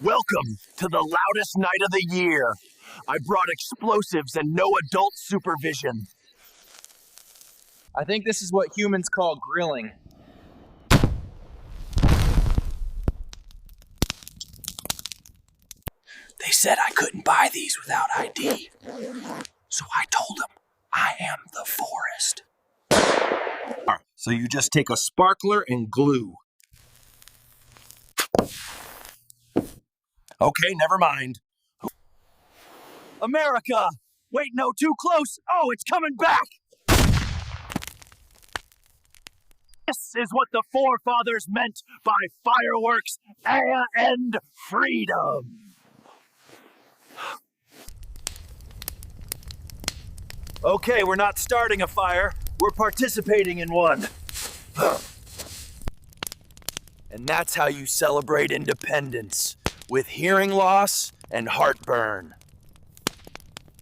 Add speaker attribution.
Speaker 1: Welcome to the loudest night of the year. I brought explosives and no adult supervision.
Speaker 2: I think this is what humans call grilling.
Speaker 1: They said I couldn't buy these without ID. So I told them I am the forest. So you just take a sparkler and glue. Okay, never mind. America! Wait, no, too close! Oh, it's coming back! This is what the forefathers meant by fireworks and freedom! Okay, we're not starting a fire. We're participating in one. And that's how you celebrate independence, with hearing loss and heartburn.